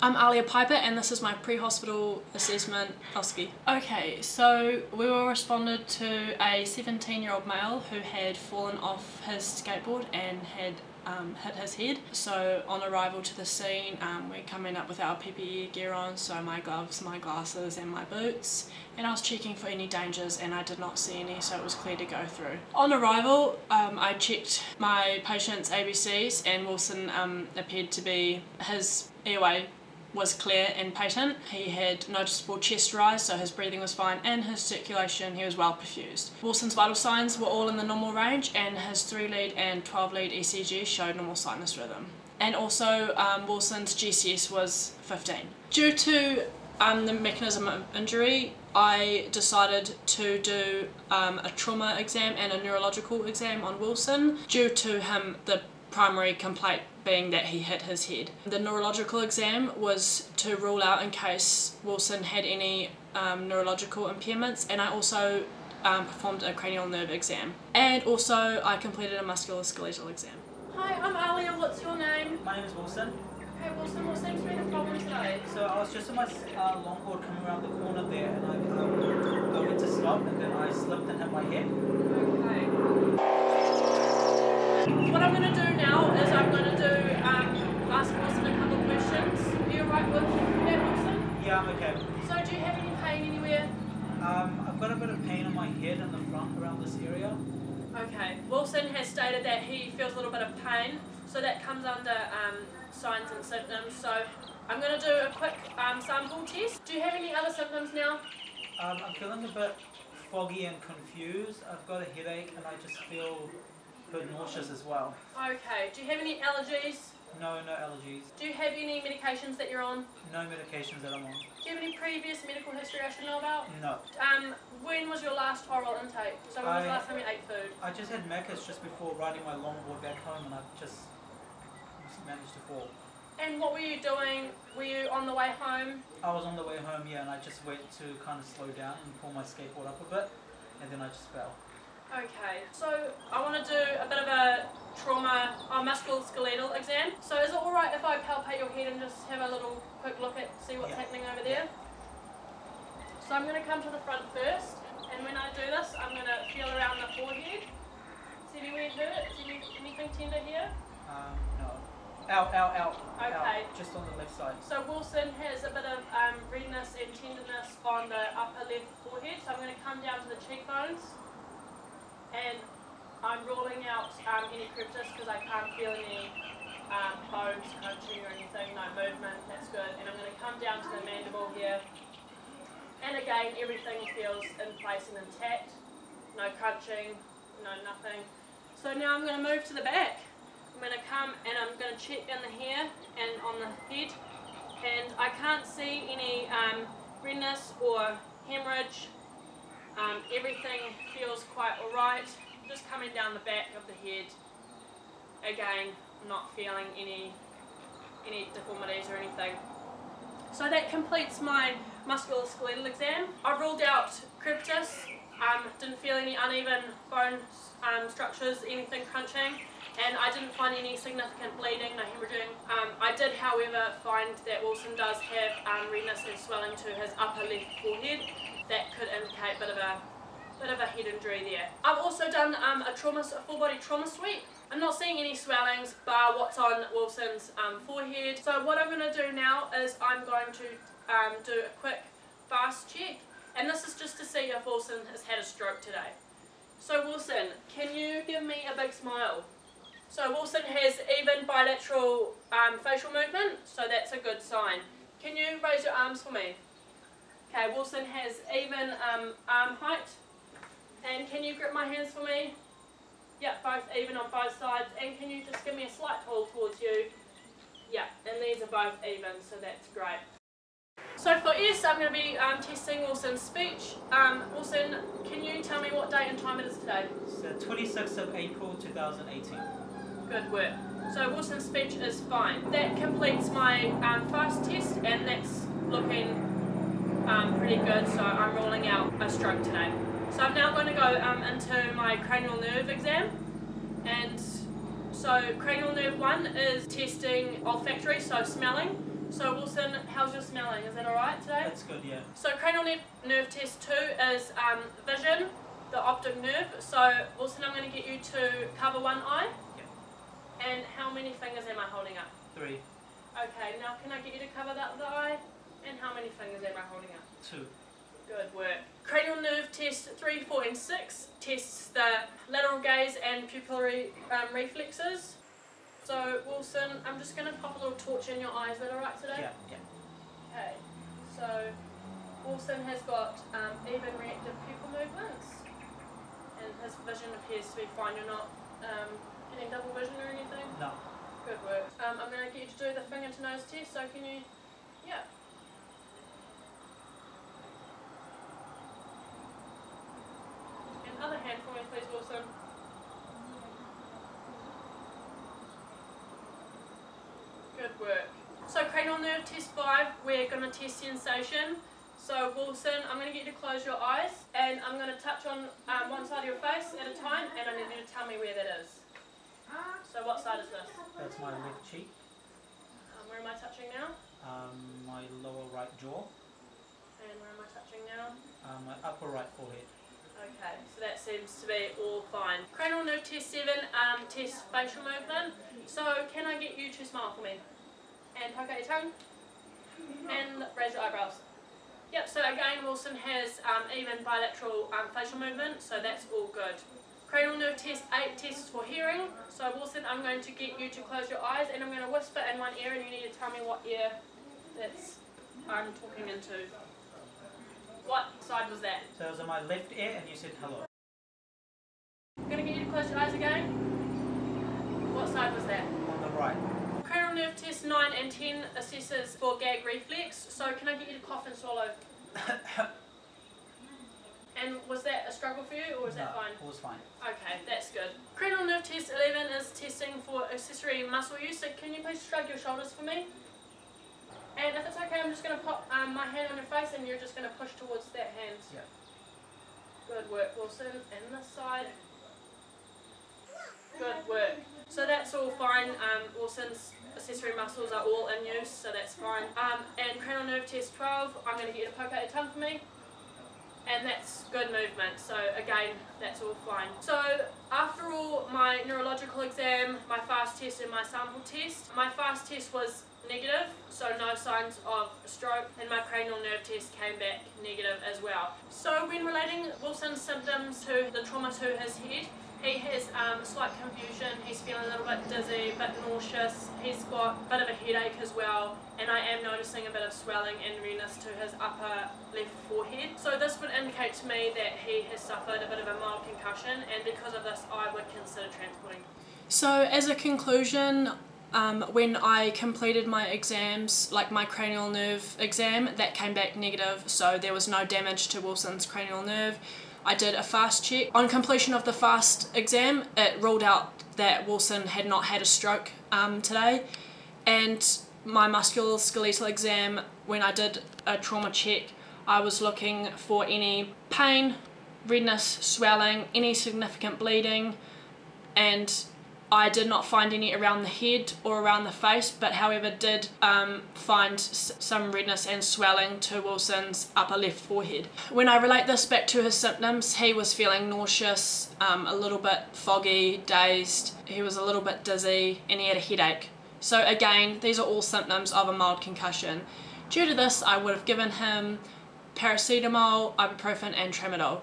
I'm Ahliah Pyper and this is my pre-hospital assessment Osce. Okay, so we were responded to a 17-year-old male who had fallen off his skateboard and had hit his head. So on arrival to the scene, we're coming up with our PPE gear on, so my gloves, my glasses and my boots, and I was checking for any dangers and I did not see any, so it was clear to go through. On arrival, I checked my patient's ABCs and Wilson appeared to be, his airway was clear and patent. He had noticeable chest rise, so his breathing was fine, and his circulation, he was well perfused. Wilson's vital signs were all in the normal range, and his 3-lead and 12-lead ECG showed normal sinus rhythm. And also Wilson's GCS was 15. Due to the mechanism of injury, I decided to do a trauma exam and a neurological exam on Wilson, due to him the primary complaint being that he hit his head. The neurological exam was to rule out in case Wilson had any neurological impairments, and I also performed a cranial nerve exam. And also I completed a musculoskeletal exam. Hi, I'm Ahliah. What's your name? My name is Wilson. Hey Wilson, what seems to be the problem today? So I was just on my longboard coming around the corner there, and I went to stop and then I slipped and hit my head. Okay. What I'm going to do now is I'm going to ask Wilson a couple of questions. Are you alright with that, Wilson? Yeah, I'm okay. So do you have any pain anywhere? I've got a bit of pain on my head in the front around this area. Okay. Wilson has stated that he feels a little bit of pain, so that comes under signs and symptoms. So I'm going to do a quick sample test. Do you have any other symptoms now? I'm feeling a bit foggy and confused. I've got a headache and I just feel a bit nauseous as well. Okay. Do you have any allergies? No, no allergies. Do you have any medications that you're on? No medications that I'm on. Do you have any previous medical history I should know about? No. When was your last oral intake? So when was the last time you ate food? I just had Macca's just before riding my longboard back home, and I just managed to fall. And what were you doing? Were you on the way home? I was on the way home, yeah, and I just went to kind of slow down and pull my skateboard up a bit, and then I just fell. Okay, so I want to do a bit of a trauma, musculoskeletal exam. So is it alright if I palpate your head and just have a little quick look at, see what's happening over there? So I'm going to come to the front first, and when I do this, I'm going to feel around the forehead. See anywhere it hurts? Anything tender here? No. Ow, ow, ow. Okay. Ow. Just on the left side. So Wilson has a bit of redness and tenderness on the upper left forehead, so I'm going to come down to the cheekbones. And I'm ruling out any cryptus because I can't feel any bones crunching or anything, no movement, that's good. And I'm going to come down to the mandible here. And again, everything feels in place and intact. No crunching, no nothing. So now I'm going to move to the back. I'm going to come and I'm going to check in the hair and on the head. And I can't see any redness or hemorrhage. Everything feels quite alright. Just coming down the back of the head. Again, not feeling any deformities or anything. So that completes my musculoskeletal exam. I've ruled out cryptus. Didn't feel any uneven bone structures, anything crunching, and I didn't find any significant bleeding, no hemorrhaging. I did, however, find that Wilson does have redness and swelling to his upper left forehead. That could indicate a bit of a head injury there. I've also done a full body trauma sweep. I'm not seeing any swellings bar what's on Wilson's forehead. So what I'm going to do now is I'm going to do a quick fast check, and this is just to see if Wilson has had a stroke today. So Wilson, can you give me a big smile? So Wilson has even bilateral facial movement, so that's a good sign. Can you raise your arms for me? Okay, Wilson has even arm height. And can you grip my hands for me? Yeah, both even on both sides. And can you just give me a slight pull towards you? Yeah, and these are both even, so that's great. So for S, I'm going to be testing Wilson's speech. Wilson, can you tell me what date and time it is today? It's the 26th of April 2018. Good work. So Wilson's speech is fine. That completes my fast test, and that's looking pretty good, so I'm ruling out a stroke today. So I'm now going to go into my cranial nerve exam, and so cranial nerve 1 is testing olfactory, so smelling. So Wilson, how's your smelling? Is that alright today? That's good, yeah. So cranial nerve test 2 is vision, the optic nerve. So Wilson, I'm going to get you to cover one eye. Yep. And how many fingers am I holding up? 3. Okay, now can I get you to cover that other eye? And how many fingers am I holding up? 2. Good work. Cranial nerve test 3, 4 and 6 tests the lateral gaze and pupillary reflexes. So Wilson, I'm just going to pop a little torch in your eyes. Is that alright today? Yeah. Okay, so Wilson has got even reactive pupil movements and his vision appears to be fine. You're not getting double vision or anything? No. Good work. I'm going to get you to do the finger to nose test, so can you, yeah. And other hand for me please, Wilson. Good work. So cranial nerve test 5, we're going to test sensation. So Wilson, I'm going to get you to close your eyes and I'm going to touch on one side of your face at a time and I need you to tell me where that is. So what side is this? That's my left cheek. Where am I touching now? My lower right jaw. And where am I touching now? My upper right forehead. Okay, so that seems to be all fine. Cranial nerve test 7 tests facial movement. So can I get you to smile for me? And poke out your tongue. And raise your eyebrows. Yep, so again Wilson has even bilateral facial movement, so that's all good. Cranial nerve test 8 tests for hearing. So Wilson, I'm going to get you to close your eyes and I'm going to whisper in one ear and you need to tell me what ear that's I'm talking into. What side was that? So it was on my left ear and you said hello. I'm going to get you to close your eyes again. What side was that? On the right. Cranial nerve test 9 and 10 assesses for gag reflex. So can I get you to cough and swallow? And was that a struggle for you or was that fine? No, it was fine. Okay, that's good. Cranial nerve test 11 is testing for accessory muscle use. So can you please shrug your shoulders for me? And if it's okay, I'm just going to pop my hand on your face and you're just going to push towards that hand. Yeah. Good work, Wilson. And this side. Good work. So that's all fine. Wilson's accessory muscles are all in use, so that's fine. And cranial nerve test 12, I'm going to get you to poke out your tongue for me. And that's good movement, so again, that's all fine. So after all my neurological exam, my fast test and my sample test, my fast test was negative, so no signs of stroke, and my cranial nerve test came back negative as well. So when relating Wilson's symptoms to the trauma to his head, he has slight confusion, he's feeling a little bit dizzy, a bit nauseous, he's got a bit of a headache as well, and I am noticing a bit of swelling and redness to his upper left forehead. So this would indicate to me that he has suffered a bit of a mild concussion, and because of this I would consider transporting. So as a conclusion, when I completed my exams, like my cranial nerve exam, that came back negative, so there was no damage to Wilson's cranial nerve. I did a fast check. On completion of the fast exam, it ruled out that Wilson had not had a stroke today. And my musculoskeletal exam, when I did a trauma check, I was looking for any pain, redness, swelling, any significant bleeding, and I did not find any around the head or around the face, but however did find some redness and swelling to Wilson's upper left forehead. When I relate this back to his symptoms, he was feeling nauseous, a little bit foggy, dazed, he was a little bit dizzy, and he had a headache. So again, these are all symptoms of a mild concussion. Due to this, I would have given him paracetamol, ibuprofen and tramadol.